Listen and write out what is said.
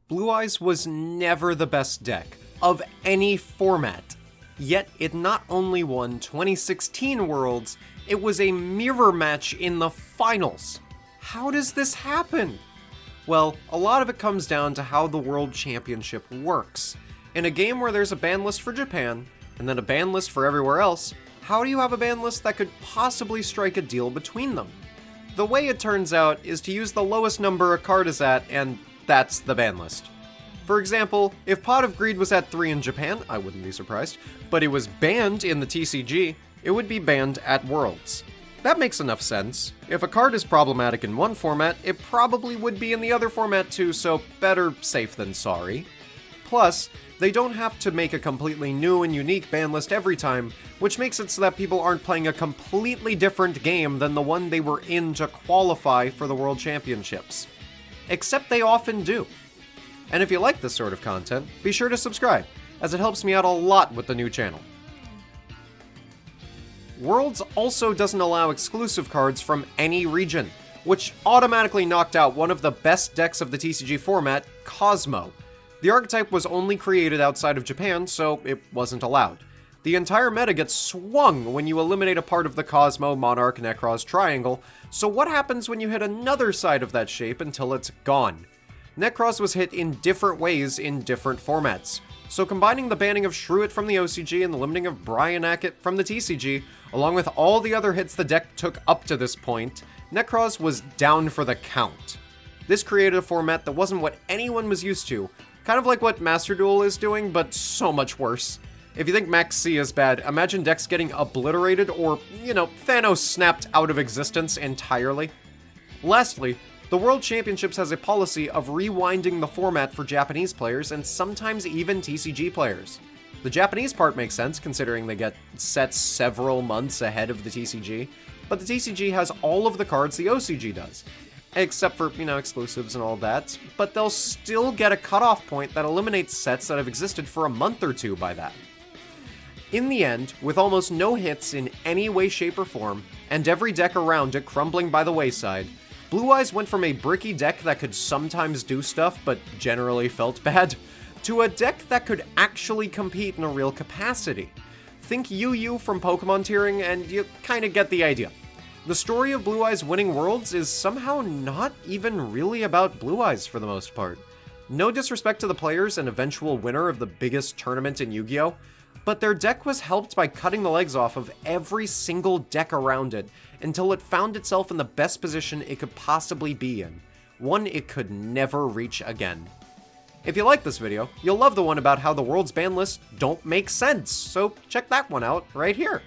Blue Eyes was never the best deck, of any format. Yet it not only won 2016 Worlds, it was a mirror match in the finals. How does this happen? Well, a lot of it comes down to how the World Championship works. In a game where there's a ban list for Japan, and then a ban list for everywhere else, how do you have a ban list that could possibly strike a deal between them? The way it turns out is to use the lowest number a card is at, and that's the ban list. For example, if Pot of Greed was at 3 in Japan, I wouldn't be surprised, but it was banned in the TCG, it would be banned at Worlds. That makes enough sense. If a card is problematic in one format, it probably would be in the other format too, so better safe than sorry. Plus, they don't have to make a completely new and unique ban list every time, which makes it so that people aren't playing a completely different game than the one they were in to qualify for the World Championships. Except they often do. And if you like this sort of content, be sure to subscribe, as it helps me out a lot with the new channel. Worlds also doesn't allow exclusive cards from any region, which automatically knocked out one of the best decks of the TCG format, Cosmo. The archetype was only created outside of Japan, so it wasn't allowed. The entire meta gets swung when you eliminate a part of the Cosmo, Monarch, Necros triangle, so what happens when you hit another side of that shape until it's gone? Necros was hit in different ways in different formats, so combining the banning of Shruit from the OCG and the limiting of Bryanak from the TCG, along with all the other hits the deck took up to this point, Necros was down for the count. This created a format that wasn't what anyone was used to, kind of like what Master Duel is doing, but so much worse. If you think Max C is bad, imagine decks getting obliterated or, Thanos snapped out of existence entirely. Lastly, the World Championships has a policy of rewinding the format for Japanese players and sometimes even TCG players. The Japanese part makes sense considering they get sets several months ahead of the TCG, but the TCG has all of the cards the OCG does. Except for, exclusives and all that, but they'll still get a cutoff point that eliminates sets that have existed for a month or two by that. In the end, with almost no hits in any way, shape, or form, and every deck around it crumbling by the wayside, Blue Eyes went from a bricky deck that could sometimes do stuff but generally felt bad, to a deck that could actually compete in a real capacity. Think UU from Pokemon tiering and you kinda get the idea. The story of Blue Eyes winning Worlds is somehow not even really about Blue Eyes for the most part. No disrespect to the players and eventual winner of the biggest tournament in Yu-Gi-Oh!, but their deck was helped by cutting the legs off of every single deck around it until it found itself in the best position it could possibly be in, one it could never reach again. If you like this video, you'll love the one about how the World's ban lists don't make sense, so check that one out right here.